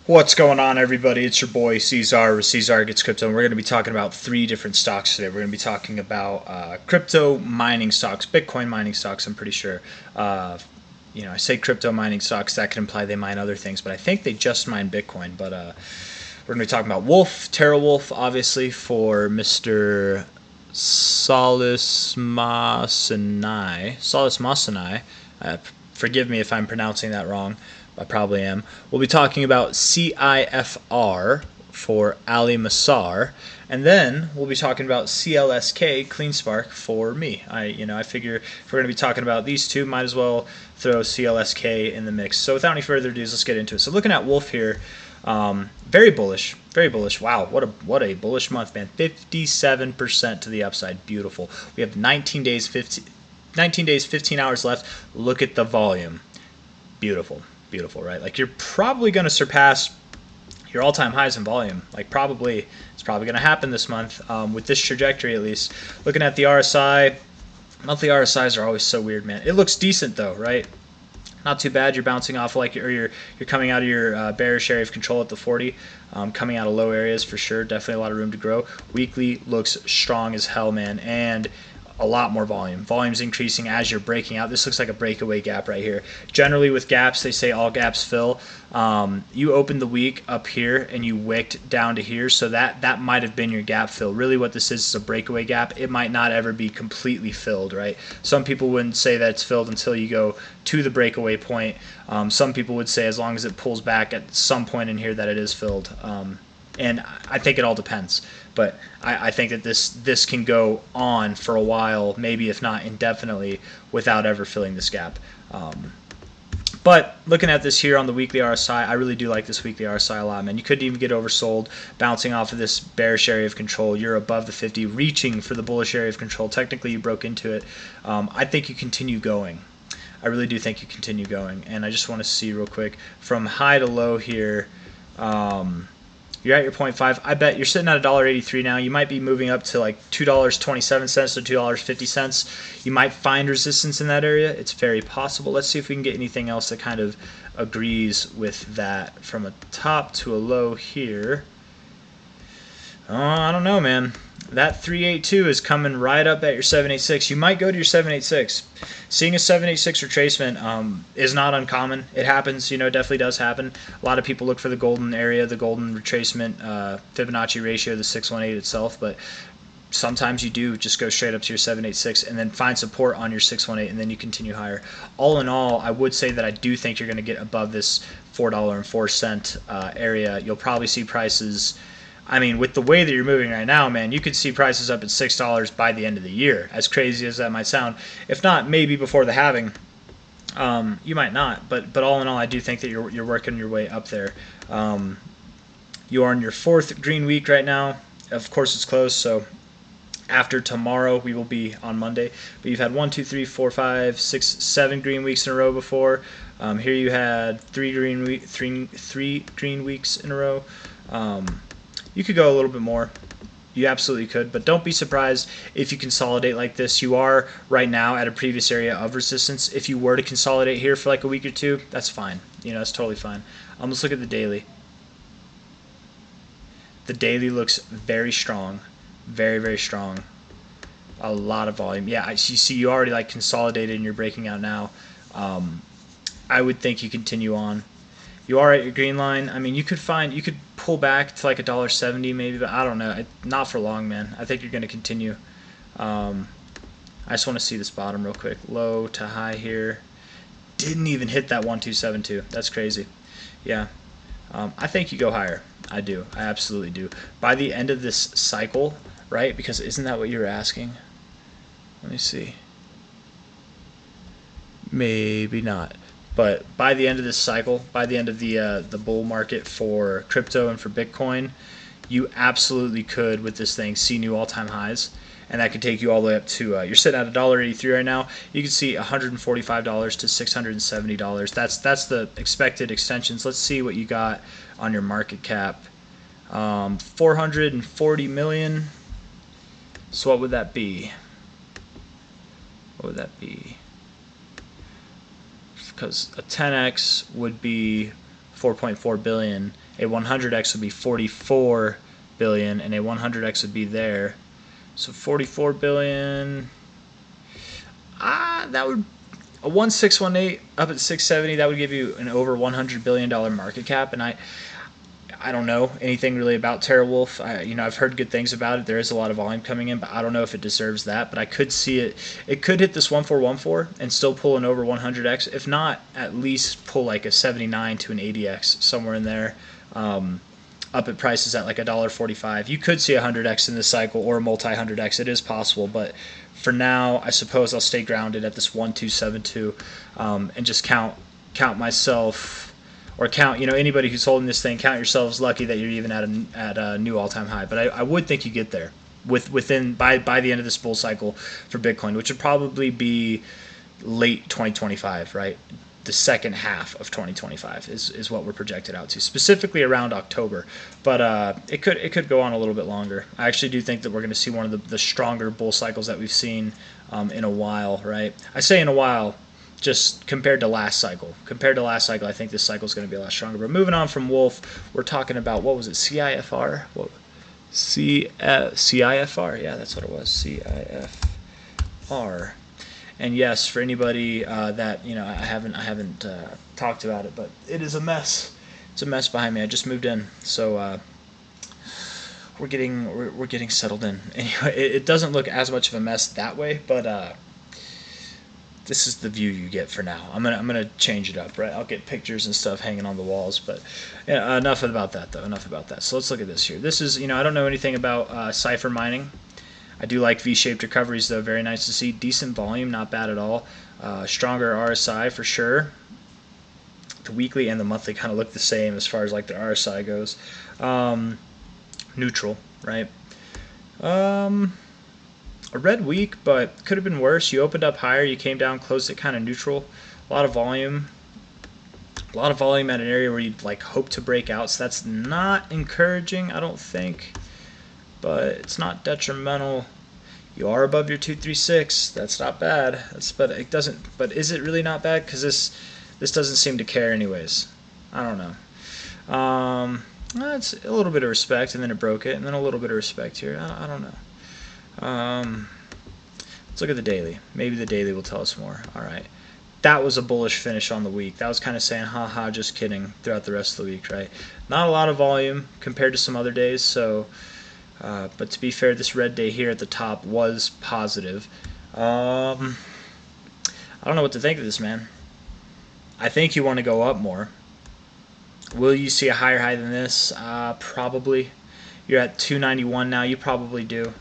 What's going on, everybody? It's your boy C-Zar with C-Zar Gets Crypto, and we're going to be talking about three different stocks today. We're going to be talking about crypto mining stocks, Bitcoin mining stocks, I'm pretty sure. I say crypto mining stocks, that could imply they mine other things, but I think they just mine Bitcoin. But we're going to be talking about WULF, TeraWulf, obviously, for Mr. Solis Masanai. Forgive me if I'm pronouncing that wrong. I probably am. We'll be talking about CIFR for Ali Masar, and then we'll be talking about CLSK, CleanSpark, for me. I figure if we're going to be talking about these two, might as well throw CLSK in the mix. So without any further ado, let's get into it. So looking at WULF here, very bullish, very bullish. Wow, what a bullish month, man. 57% to the upside. Beautiful. We have 19 days, 15 hours left. Look at the volume. Beautiful. Beautiful, right? Like, you're probably going to surpass your all-time highs in volume. It's probably going to happen this month with this trajectory, at least. Looking at the RSI, monthly RSIs are always so weird, man. It looks decent though, right? Not too bad. You're bouncing off you're coming out of your bearish area of control at the 40, coming out of low areas for sure. Definitely a lot of room to grow. Weekly looks strong as hell, man, and a lot more volume. Volume's increasing as you're breaking out. This looks like a breakaway gap right here. Generally with gaps, they say all gaps fill. You opened the week up here and you wicked down to here, so that might have been your gap fill. Really what this is a breakaway gap. It might not ever be completely filled, right? Some people wouldn't say that it's filled until you go to the breakaway point. Some people would say as long as it pulls back at some point in here that it is filled. And I think it all depends. But I think that this can go on for a while, maybe if not indefinitely, without ever filling this gap. But looking at this here on the weekly RSI, I really do like this weekly RSI a lot, man. You couldn't even get oversold, bouncing off of this bearish area of control. You're above the 50, reaching for the bullish area of control. Technically, you broke into it. I think you continue going. I really do think you continue going. And I just want to see real quick, from high to low here, you're at your 0.5. I bet you're sitting at $1.83 now. You might be moving up to like $2.27 to $2.50. You might find resistance in that area. It's very possible. Let's see if we can get anything else that kind of agrees with that. From a top to a low here. Oh, I don't know, man. That 382 is coming right up at your 786. You might go to your 786. Seeing a 786 retracement is not uncommon. It happens, definitely does happen. A lot of people look for the golden area, the golden retracement Fibonacci ratio, the 618 itself, but sometimes you do just go straight up to your 786 and then find support on your 618 and then you continue higher. All in all, I would say that I do think you're going to get above this $4.04 area. You'll probably see prices, with the way that you're moving right now, man, you could see prices up at $6 by the end of the year, as crazy as that might sound. If not, maybe before the halving. You might not, but all in all, I do think that you're working your way up there. You are in your fourth green week right now. Of course, it's closed, so after tomorrow, we will be on Monday. But you've had 1, 2, 3, 4, 5, 6, 7 green weeks in a row before. Here you had three green weeks in a row. You could go a little bit more. You absolutely could, but don't be surprised if you consolidate like this. You are right now at a previous area of resistance. If you were to consolidate here for like a week or two, that's fine. That's totally fine. Let's look at the daily. The daily looks very strong, very, very strong. A lot of volume. Yeah, you see you already consolidated and you're breaking out now. I would think you continue on. You are at your green line. You could pull back to like $1.70 maybe, but I don't know. Not for long, man. I think you're going to continue. I just want to see this bottom real quick. Low to high here. Didn't even hit that 1272. That's crazy. Yeah. I think you go higher. I do. I absolutely do. By the end of this cycle, right? Because isn't that what you were asking? Let me see. Maybe not. But by the end of this cycle, by the end of the bull market for crypto and for Bitcoin, you absolutely could, with this thing, see new all-time highs. And that could take you all the way up to, you're sitting at $1.83 right now. You can see $145 to $670. That's the expected extensions. Let's see what you got on your market cap. 440 million. So what would that be? What would that be? Because a 10x would be 4.4 billion. A 100x would be 44 billion, and a 100x would be there. So 44 billion. That would a 1618 up at 670. That would give you an over $100 billion market cap, and I don't know anything really about TeraWulf. I've heard good things about it. There is a lot of volume coming in, but I don't know if it deserves that. But I could see it. It could hit this 1414 and still pull an over 100x. If not, at least pull like a 79 to an 80x somewhere in there. Up at prices at like $1.45. You could see a 100x in this cycle or a multi 100x. It is possible, but for now, I suppose I'll stay grounded at this 1272 and just count myself. Or count, anybody who's holding this thing, count yourselves lucky that you're even at a new all-time high. But I would think you get there by the end of this bull cycle for Bitcoin, which would probably be late 2025, right? The second half of 2025 is what we're projected out to, specifically around October. But it could go on a little bit longer. I actually do think that we're going to see one of the stronger bull cycles that we've seen in a while, right? I say in a while. Just compared to last cycle. I think this cycle is going to be a lot stronger. But moving on from Wolf, we're talking about, what was it, CIFR? CIFR, yeah, that's what it was, CIFR. And yes, for anybody that, I haven't talked about it, but it is a mess. It's a mess behind me. I just moved in, so we're getting settled in. Anyway, it doesn't look as much of a mess that way, but this is the view you get for now. I'm gonna change it up, right? I'll get pictures and stuff hanging on the walls, but yeah, enough about that though. Enough about that. So let's look at this here. This is, I don't know anything about Cipher mining. I do like V-shaped recoveries though. Very nice to see. Decent volume, not bad at all. Stronger RSI for sure. The weekly and the monthly kind of look the same as far as like the RSI goes. Neutral, right? A red week, but could have been worse. You opened up higher, you came down, closed it kind of neutral. A lot of volume at an area where you'd like hope to break out. So that's not encouraging, I don't think, but it's not detrimental. You are above your 236. That's not bad. But it doesn't. But is it really not bad? Because this doesn't seem to care anyways. I don't know. It's a little bit of respect, and then it broke it, and then a little bit of respect here. I don't know. Let's look at the daily. Maybe the daily will tell us more. All right, that was a bullish finish on the week. That was kind of saying, haha, just kidding, throughout the rest of the week, right? Not a lot of volume compared to some other days, so but to be fair, this red day here at the top was positive. I don't know what to think of this, man. I think you want to go up more. Will you see a higher high than this? Probably. You're at 291 now. You probably do.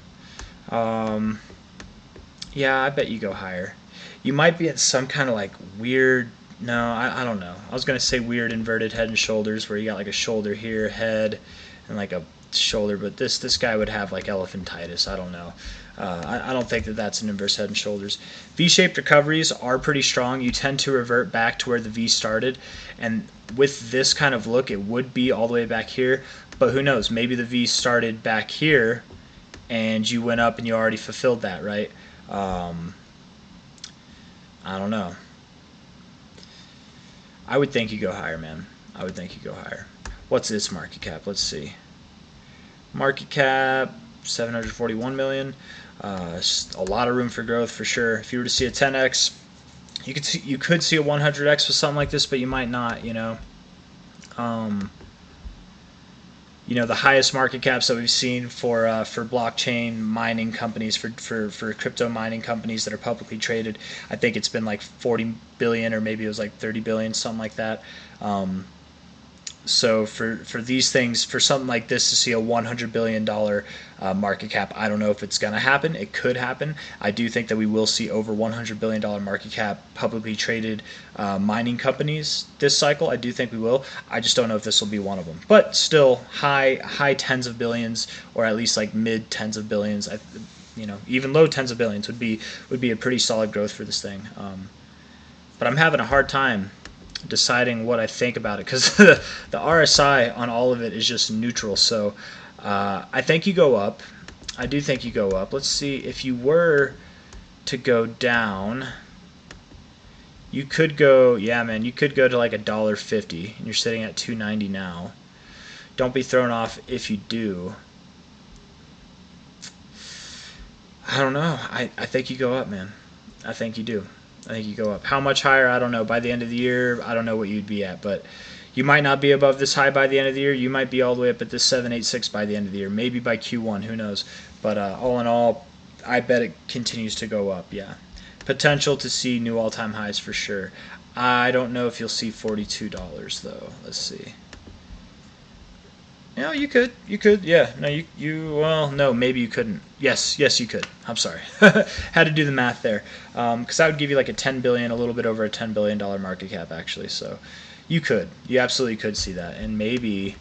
Yeah, I bet you go higher. You might be at some kind of like weird, no, I don't know. I was going to say weird inverted head and shoulders where you got like a shoulder here, head, and like a shoulder, but this guy would have like elephantitis. I don't know. I don't think that that's an inverse head and shoulders. V-shaped recoveries are pretty strong. You tend to revert back to where the V started, and with this kind of look, it would be all the way back here, but who knows? Maybe the V started back here, and you went up and you already fulfilled that, right? I don't know. I would think you go higher, man. I would think you go higher. What's this market cap? Let's see. Market cap 741 million. A lot of room for growth for sure. If you were to see a 10x, you could see a 100x with something like this, but you might not. The highest market caps that we've seen for blockchain mining companies, for crypto mining companies that are publicly traded, I think it's been like 40 billion, or maybe it was like 30 billion, something like that. So for these things, for something like this to see a $100 billion market cap, I don't know if it's going to happen. It could happen. I do think that we will see over $100 billion market cap publicly traded mining companies this cycle. I do think we will. I just don't know if this will be one of them. But still, high tens of billions, or at least like mid tens of billions. Even low tens of billions would be a pretty solid growth for this thing. But I'm having a hard time deciding what I think about it, because the RSI on all of it is just neutral. So I think you go up. I do think you go up. Let's see, if you were to go down, You could go, yeah, man, you could go to like $1.50, and you're sitting at 290 now. Don't be thrown off if you do. I don't know. I think you go up, man. I think you do. I think you go up. How much higher? I don't know. By the end of the year, I don't know what you'd be at, but you might not be above this high by the end of the year. You might be all the way up at this 786 by the end of the year. Maybe by Q1. Who knows? But all in all, I bet it continues to go up. Yeah, potential to see new all-time highs for sure. I don't know if you'll see $42 though. Let's see. No, you could. You could. Yeah. No, well, no, maybe you couldn't. Yes, you could. I'm sorry. Had to do the math there. Because that would give you like a 10 billion, a little bit over a $10 billion market cap, actually. So you could. You absolutely could see that. And maybe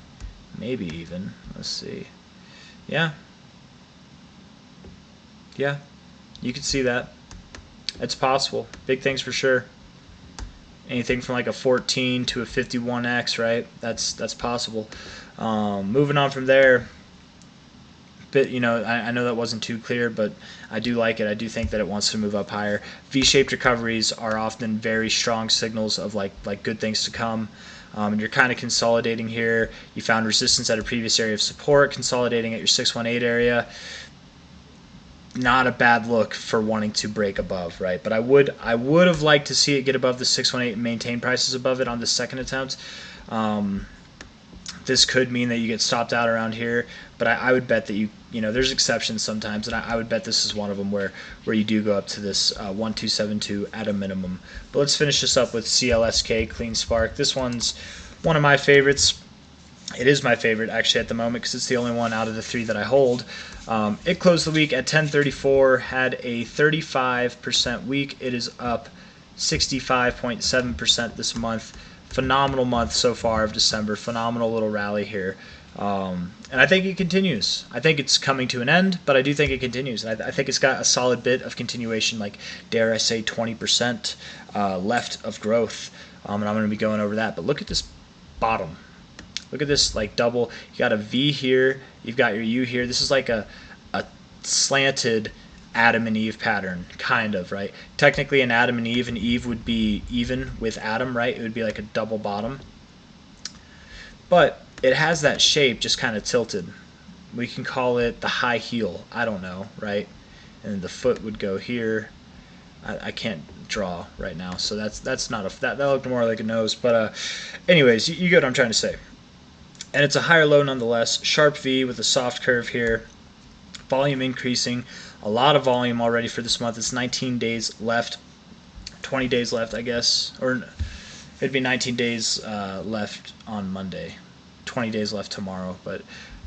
even, let's see. Yeah. Yeah. You could see that. It's possible. Big things for sure. Anything from like a 14 to a 51x, right? That's possible. Moving on from there, but I know that wasn't too clear, but I do like it. I do think that it wants to move up higher. V-shaped recoveries are often very strong signals of like good things to come. And you're kind of consolidating here. You found resistance at a previous area of support, consolidating at your 618 area. Not a bad look for wanting to break above, right? But I would have liked to see it get above the 618 and maintain prices above it on the second attempt. This could mean that you get stopped out around here, but I would bet that there's exceptions sometimes, and I would bet this is one of them where you do go up to this 1272 at a minimum. But let's finish this up with CLSK, CleanSpark. This one's one of my favorites. It is my favorite actually at the moment because it's the only one out of the three that I hold. It closed the week at 1034, had a 35% week. It is up 65.7% this month. Phenomenal month so far of December. Phenomenal little rally here. And I think it continues. I think it's coming to an end, but I do think it continues. And I think it's got a solid bit of continuation, like, dare I say, 20% left of growth. And I'm going to be going over that. But look at this bottom. Look at this, like, double. You got a V here. You've got your U here. This is like a slanted Adam and Eve pattern, kind of, right? Technically an Adam and Eve would be even with Adam, right? It would be like a double bottom. But it has that shape just kind of tilted. We can call it the high heel. I don't know, right? And the foot would go here. I can't draw right now, so that's not that looked more like a nose. But anyways, you get what I'm trying to say. And it's a higher low nonetheless. Sharp V with a soft curve here. Volume increasing. A lot of volume already for this month. It's 19 days left. 20 days left, I guess. Or it'd be 19 days left on Monday. 20 days left tomorrow. But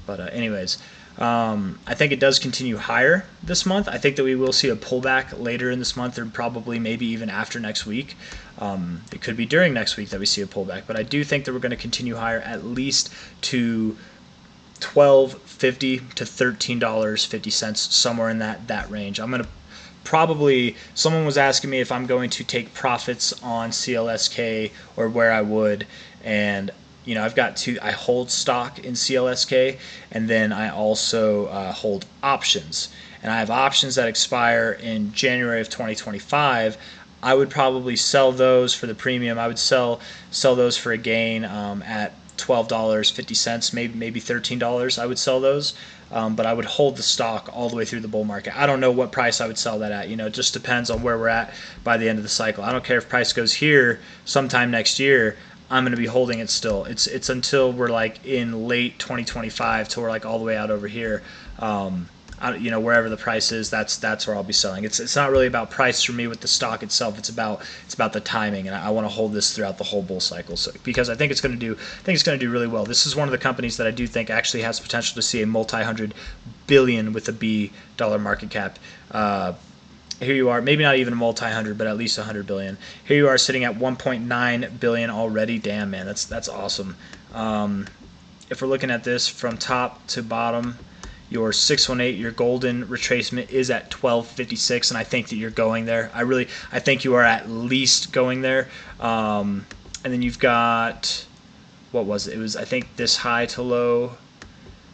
anyways, I think it does continue higher this month. I think that we will see a pullback later in this month, or probably maybe even after next week. It could be during next week that we see a pullback. But I do think that we're going to continue higher at least to $12.50 to $13.50, somewhere in that range. I'm going to probably, someone was asking me if I'm going to take profits on CLSK or where I would, and I've got I hold stock in CLSK, and then I also hold options, and I have options that expire in January of 2025. I would probably sell those for the premium. I would sell those for a gain at $12.50, maybe $13. I would sell those, but I would hold the stock all the way through the bull market. I don't know what price I would sell that at. It just depends on where we're at by the end of the cycle. I don't care if price goes here sometime next year. I'm going to be holding it still. It's until we're like in late 2025 till we're like all the way out over here. Wherever the price is, that's where I'll be selling. It's not really about price for me with the stock itself. It's about the timing, and I want to hold this throughout the whole bull cycle. So because I think it's going to do really well. This is one of the companies that I do think actually has potential to see a multi-hundred billion with a B dollar market cap. Here you are, maybe not even a multi-hundred, but at least 100 billion. Here you are sitting at 1.9 billion already. Damn, man, that's awesome. If we're looking at this from top to bottom, your 618, your golden retracement is at 1256, and I think that you're going there. I think you are at least going there. And then you've got, what was it? It was, I think, this high to low.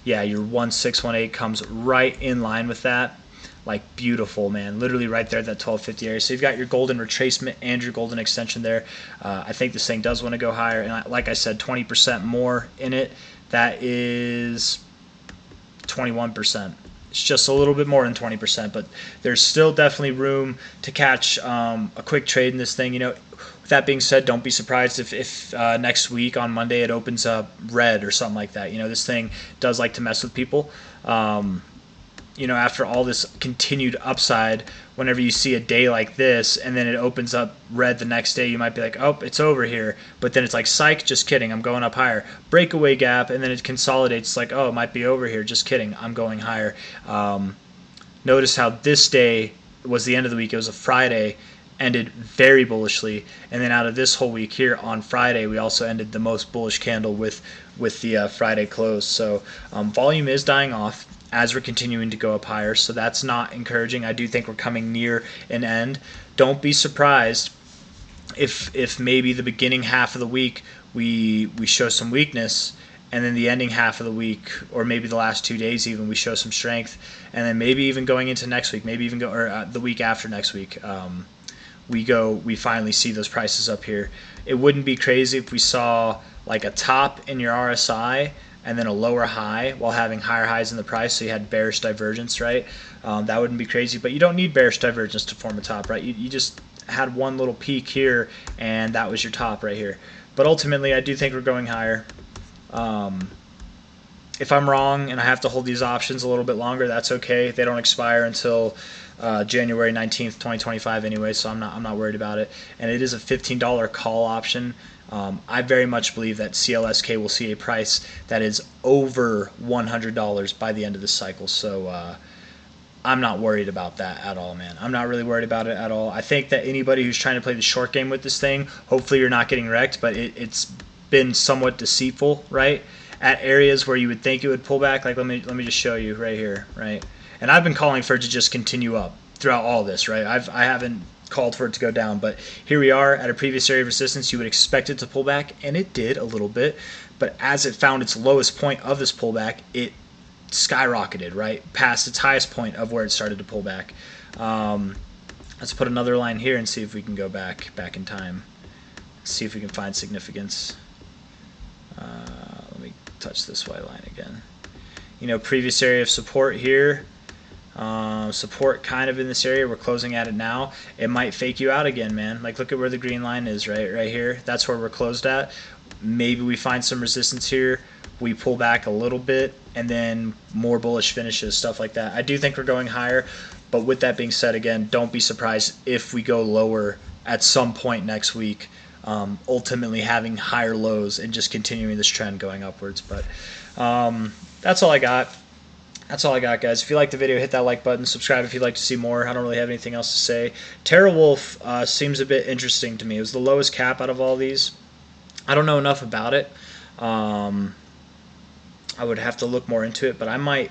Yeah, your 1618 comes right in line with that. like beautiful, man. Literally right there at that 1250 area. So you've got your golden retracement and your golden extension there. I think this thing does want to go higher, and like I said, 20% more in it. That is 21%. It's just a little bit more than 20%, but there's still definitely room to catch a quick trade in this thing. With that being said, don't be surprised if next week on Monday it opens up red or something like that. This thing does like to mess with people. After all this continued upside, whenever you see a day like this and then it opens up red the next day, you might be like, oh, it's over here. But then it's like, psych, just kidding, I'm going up higher. Breakaway gap, and then it consolidates, like, oh, it might be over here, just kidding, I'm going higher. Notice how this day was the end of the week. It was a Friday, ended very bullishly, and then out of this whole week here on Friday, we also ended the most bullish candle with the Friday close. So volume is dying off as we're continuing to go up higher, so that's not encouraging. I do think we're coming near an end. Don't be surprised if maybe the beginning half of the week we show some weakness, and then the ending half of the week, or maybe the last 2 days even, we show some strength, and then maybe even going into next week, maybe even the week after next week, we finally see those prices up here. It wouldn't be crazy if we saw like a top in your RSI and then a lower high while having higher highs in the price, so you had bearish divergence, right? That wouldn't be crazy, but you don't need bearish divergence to form a top, right? You just had one little peak here, and that was your top right here. But ultimately, I do think we're going higher. If I'm wrong and I have to hold these options a little bit longer, that's okay. They don't expire until January 19th, 2025 anyway, so I'm not worried about it. And it is a $15 call option. I very much believe that CLSK will see a price that is over $100 by the end of this cycle. So I'm not worried about that at all, man. I'm not really worried about it at all. I think that anybody who's trying to play the short game with this thing, hopefully you're not getting wrecked, but it's been somewhat deceitful, right? At areas where you would think it would pull back, like let me just show you right here, right? And I've been calling for it to just continue up throughout all this, right? I haven't called for it to go down, but here we are at a previous area of resistance. You would expect it to pull back, and it did a little bit, but as it found its lowest point of this pullback, it skyrocketed right past its highest point of where it started to pull back. Let's put another line here and see if we can go back in time, see if we can find significance. Let me touch this white line again. Previous area of support here, support kind of in this area. We're closing at it now. It might fake you out again, man. Like, look at where the green line is, right here. That's where we're closed at. Maybe we find some resistance here, we pull back a little bit, and then more bullish finishes, stuff like that. I do think we're going higher, but with that being said, again, don't be surprised if we go lower at some point next week, ultimately having higher lows and just continuing this trend going upwards. But that's all I got. That's all I got, guys. If you like the video, hit that like button. Subscribe if you'd like to see more. I don't really have anything else to say. TeraWulf seems a bit interesting to me. It was the lowest cap out of all these. I don't know enough about it. I would have to look more into it, but I might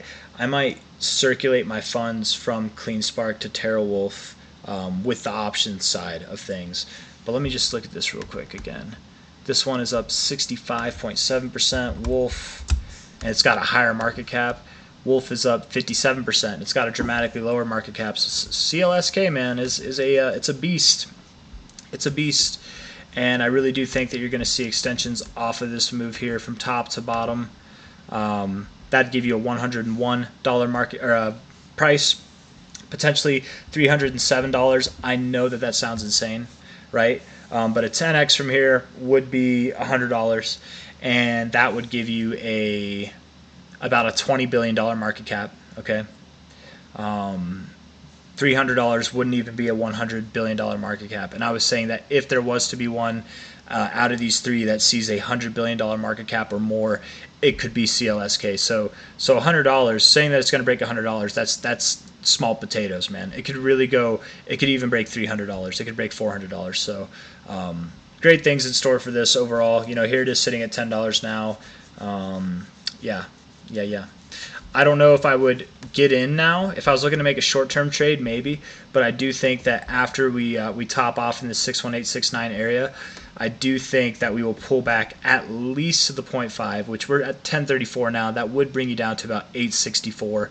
circulate my funds from CleanSpark to TeraWulf with the options side of things. But let me just look at this real quick again. This one is up 65.7%. Wolf, and it's got a higher market cap. Wolf is up 57%. It's got a dramatically lower market cap. So CLSK, man, it's a beast. It's a beast, and I really do think that you're going to see extensions off of this move here from top to bottom. That'd give you a $101 market or price, potentially $307. I know that sounds insane, right? But a 10x from here would be $100, and that would give you about a $20 billion market cap. Okay, $300 wouldn't even be a $100 billion market cap. And I was saying that if there was to be one out of these three that sees a $100 billion market cap or more, it could be CLSK. So $100, saying that it's going to break $100, that's small potatoes, man. It could really go. It could even break $300. It could break $400. So great things in store for this overall. Here it is sitting at $10 now. Yeah. I don't know if I would get in now. If I was looking to make a short-term trade, maybe. But I do think that after we top off in the 61869 area, I do think that we will pull back at least to the 0.5, which we're at 1034 now. That would bring you down to about 864.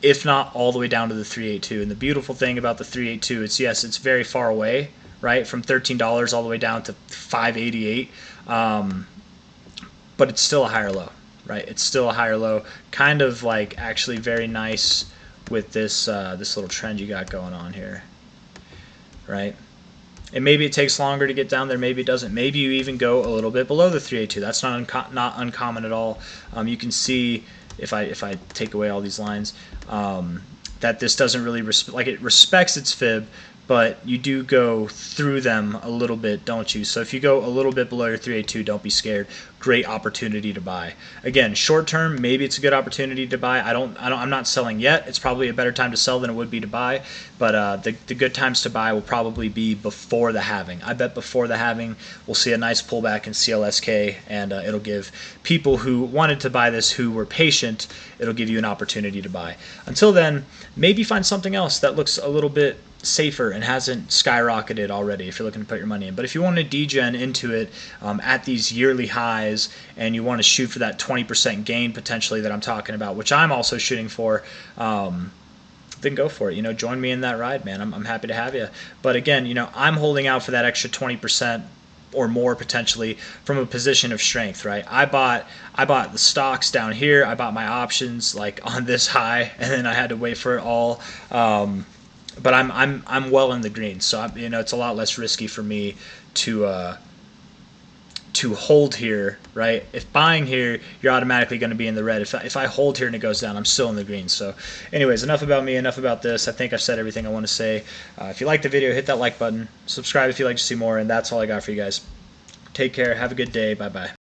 if not all the way down to the 382. And the beautiful thing about the 382 is, yes, it's very far away, right, from $13 all the way down to $588, but it's still a higher low, right? It's still a higher low, kind of like actually very nice with this this little trend you got going on here, right? And maybe it takes longer to get down there, maybe it doesn't. Maybe you even go a little bit below the 382. That's not uncommon at all. You can see if I take away all these lines, that this doesn't really it respects its fib, but you do go through them a little bit, don't you? So if you go a little bit below your 382, don't be scared. Great opportunity to buy. Again, short term, maybe it's a good opportunity to buy. I'm not selling yet. It's probably a better time to sell than it would be to buy, but the good times to buy will probably be before the halving. I bet before the halving we'll see a nice pullback in CLSK, and it'll give people who wanted to buy this, who were patient, it'll give you an opportunity to buy. Until then, maybe find something else that looks a little bit safer and hasn't skyrocketed already if you're looking to put your money in. But if you want to degen into it at these yearly highs, and you want to shoot for that 20% gain potentially that I'm talking about, which I'm also shooting for, then go for it. Join me in that ride, man. I'm happy to have you. But again, I'm holding out for that extra 20% or more potentially from a position of strength, right? I bought the stocks down here. I bought my options like on this high, and then I had to wait for it all. But I'm well in the green, so it's a lot less risky for me to hold here, right? If buying here, you're automatically going to be in the red. If I hold here and it goes down, I'm still in the green. So anyways, enough about me, enough about this. I think I've said everything I want to say. If you like the video, hit that like button. Subscribe if you'd like to see more, and that's all I got for you guys. Take care. Have a good day. Bye-bye.